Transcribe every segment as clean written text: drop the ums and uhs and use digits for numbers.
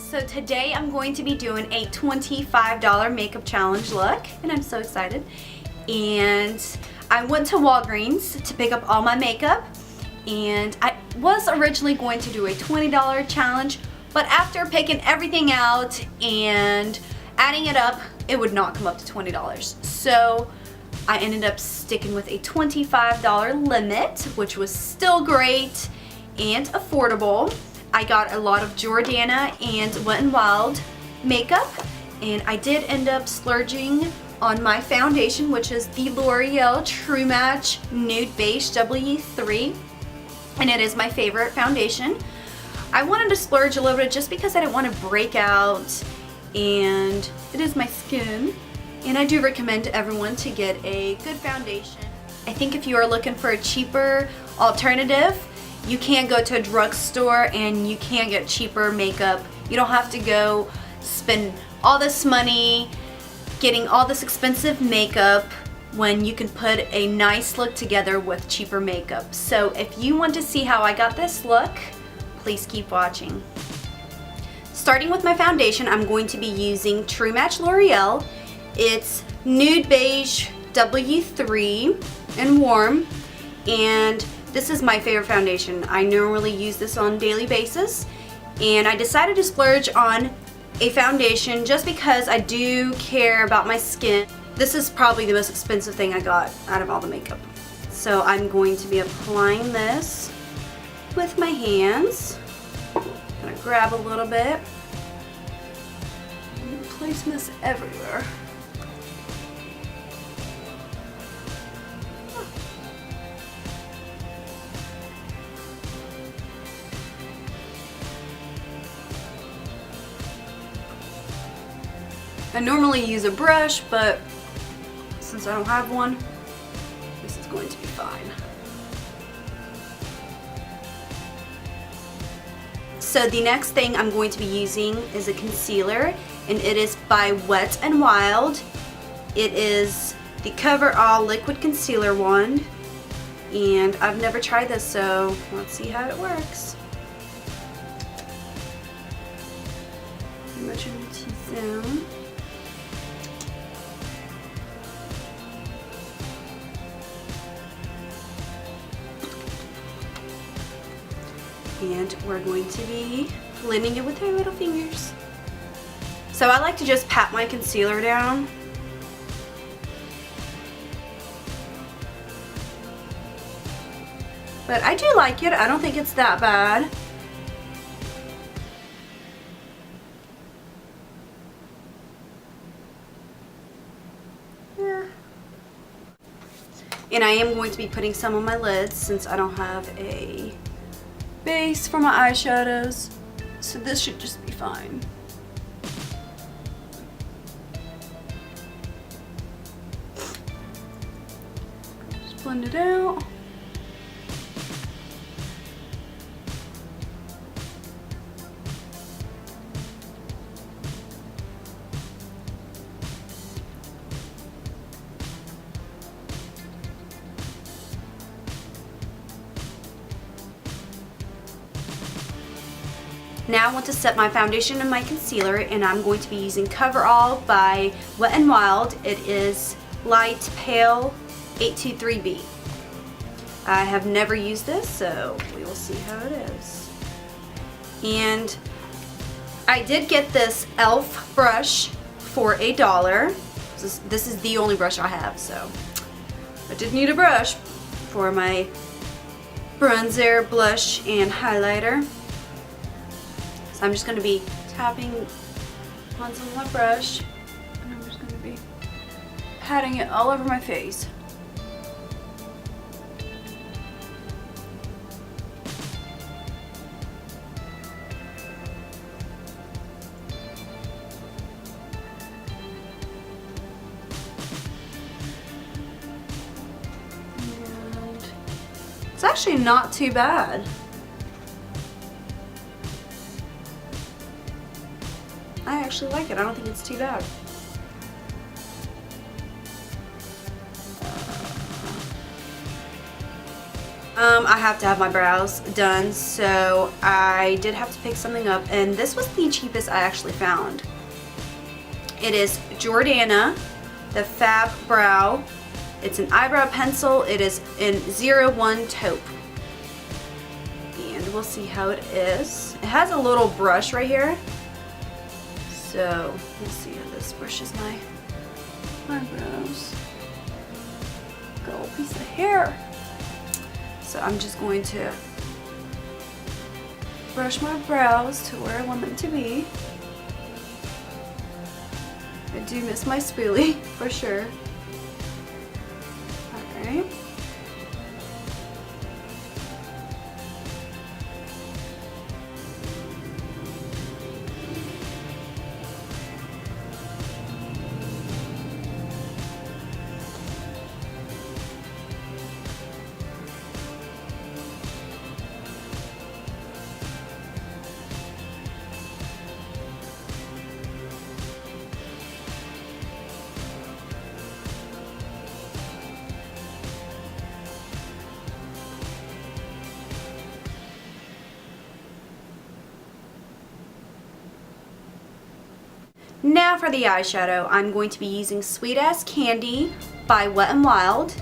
So today I'm going to be doing a $25 makeup challenge look, and I'm so excited. And I went to Walgreens to pick up all my makeup, and I was originally going to do a $20 challenge, but after picking everything out and adding it up, it would not come up to $20. So I ended up sticking with a $25 limit, which was still great and affordable. I got a lot of Jordana and Wet n Wild makeup, and I did end up splurging on my foundation, which is the Loreal True Match Nude Beige W3, and it is my favorite foundation. I wanted to splurge a little bit just because I didn't want to break out, and it is my skin, and I do recommend to everyone to get a good foundation. I think if you are looking for a cheaper alternative, you can go to a drugstore and you can get cheaper makeup. You don't have to go spend all this money getting all this expensive makeup when you can put a nice look together with cheaper makeup. So if you want to see how I got this look, please keep watching. Starting with my foundation, I'm going to be using True Match L'Oreal. It's Nude Beige W3 and Warm, and this is my favorite foundation. I normally use this on a daily basis, and I decided to splurge on a foundation just because I do care about my skin. This is probably the most expensive thing I got out of all the makeup. So I'm going to be applying this with my hands. I'm gonna grab a little bit and placing this everywhere. I normally use a brush, but since I don't have one, this is going to be fine. So the next thing I'm going to be using is a concealer, and it is by Wet n Wild. It is the Cover All Liquid Concealer one, and I've never tried this, so let's see how it works. Measure my teeth down. And we're going to be blending it with our little fingers. So I like to just pat my concealer down. But I do like it. I don't think it's that bad. Yeah. And I am going to be putting some on my lids since I don't have a base for my eyeshadows, so this should just be fine. Just blend it out. Now I want to set my foundation and my concealer, and I'm going to be using Cover All by Wet n Wild. It is Light Pale 823B. I have never used this, so we will see how it is. And I did get this e.l.f. brush for $1. This is the only brush I have, so I did need a brush for my bronzer, blush, and highlighter. So I'm just going to be tapping on some of my brush, and I'm just going to be patting it all over my face. And it's actually not too bad. I actually like it. I don't think it's too bad. I have to have my brows done, so I did have to pick something up, and this was the cheapest I actually found. It is Jordana, the Fab Brow. It's an eyebrow pencil. It is in 01 Taupe. And we'll see how it is. It has a little brush right here. So, let's see how this brushes my eyebrows. Got a little piece of hair. So I'm just going to brush my brows to where I want them to be. I do miss my spoolie, for sure. Alright. Now for the eyeshadow, I'm going to be using Sweet Ass Candy by Wet n Wild,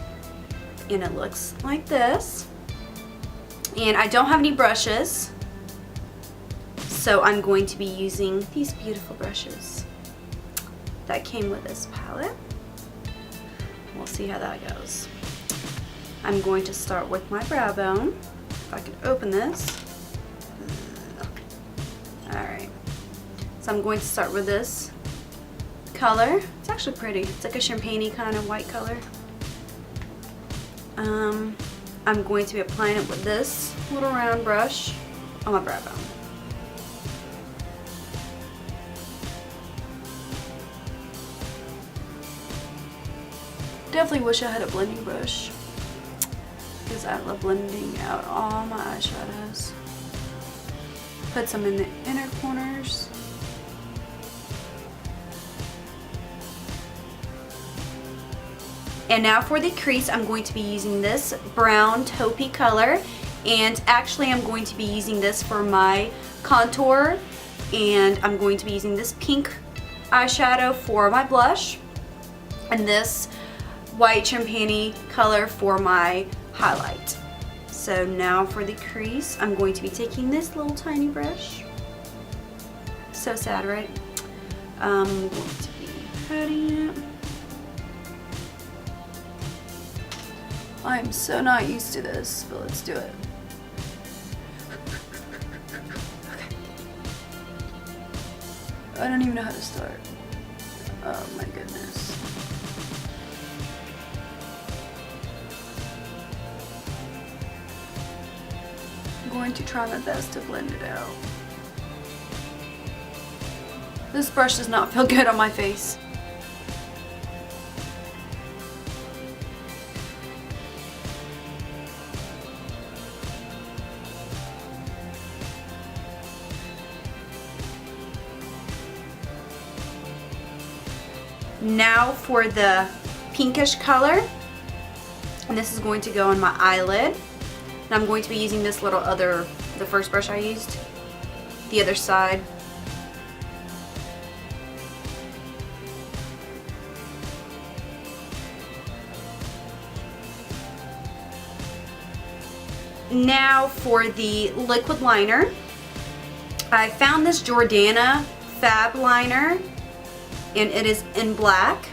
and it looks like this. And I don't have any brushes, so I'm going to be using these beautiful brushes that came with this palette. We'll see how that goes. I'm going to start with my brow bone. If I could open this. Alright. So I'm going to start with this color. It's actually pretty. It's like a champagne-y kind of white color. I'm going to be applying it with this little round brush on my brow bone. Definitely wish I had a blending brush, because I love blending out all my eyeshadows. Put some in the inner corners. And now for the crease, I'm going to be using this brown taupey color, and actually I'm going to be using this for my contour, and I'm going to be using this pink eyeshadow for my blush, and this white champagne color for my highlight. So now for the crease, I'm going to be taking this little tiny brush. So sad, right? I'm going to be cutting it. I'm so not used to this, but let's do it. Okay. I don't even know how to start. Oh my goodness. I'm going to try my best to blend it out. This brush does not feel good on my face. Now for the pinkish color, and this is going to go on my eyelid. And I'm going to be using this little the first brush I used, the other side. Now for the liquid liner, I found this Jordana Fab liner, and it is in black,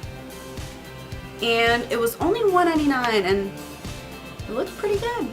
and it was only $1.99, and it looks pretty good.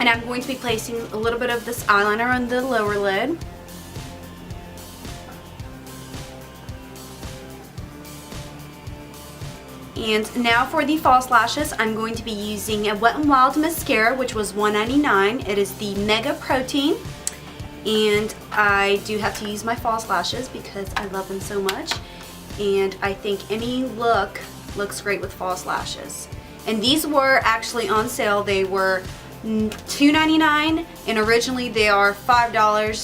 And I'm going to be placing a little bit of this eyeliner on the lower lid. And now for the false lashes, I'm going to be using a Wet n Wild mascara, which was $1.99. It is the MegaProtein. And I do have to use my false lashes because I love them so much. And I think any look looks great with false lashes. And these were actually on sale. They were $2.99 and originally they are $5.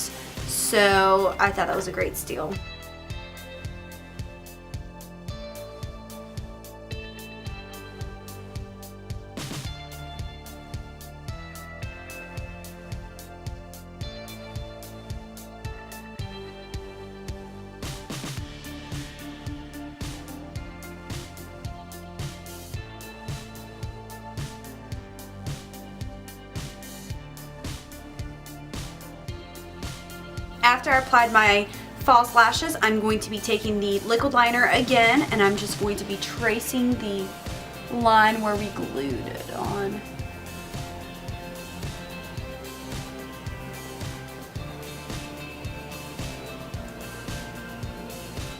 So I thought that was a great steal. After I applied my false lashes, I'm going to be taking the liquid liner again, and I'm just going to be tracing the line where we glued it on.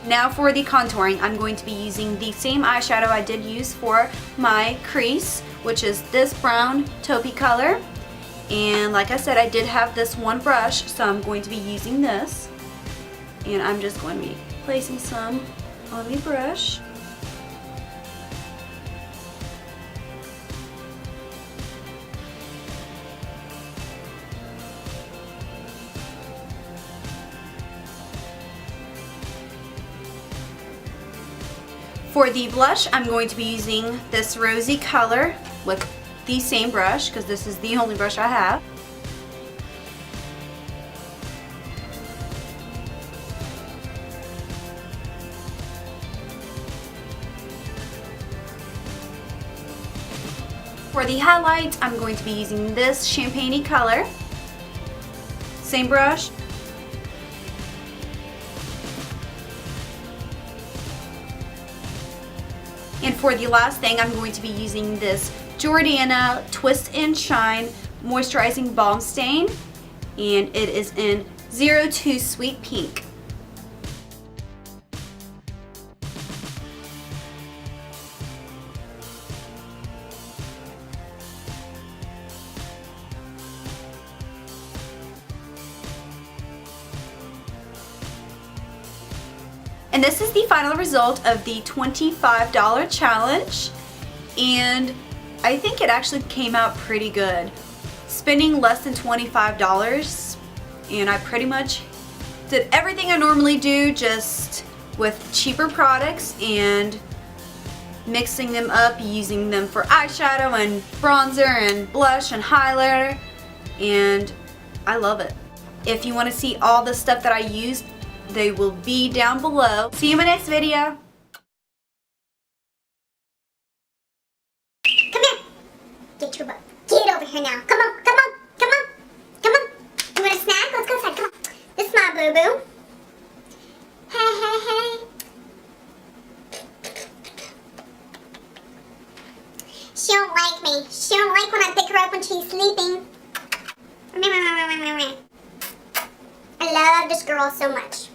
Now for the contouring, I'm going to be using the same eyeshadow I did use for my crease, which is this brown taupe color. And like I said, I did have this one brush, so I'm going to be using this. And I'm just going to be placing some on the brush. For the blush, I'm going to be using this rosy color with the same brush, because this is the only brush I have. For the highlight, I'm going to be using this champagne-y color. Same brush. And for the last thing, I'm going to be using this Jordana Twist and Shine Moisturizing Balm Stain, and it is in 02 Sweet Pink. And this is the final result of the $25 challenge, and I think it actually came out pretty good. Spending less than $25, and I pretty much did everything I normally do, just with cheaper products and mixing them up, using them for eyeshadow and bronzer and blush and highlighter, and I love it. If you want to see all the stuff that I used, they will be down below. See you in my next video. Get your butt. Get over here now. Come on, come on, come on, come on. You want a snack? Let's go inside. Come on. This is my boo-boo. Hey, hey, hey. She don't like me. She don't like when I pick her up when she's sleeping. I love this girl so much.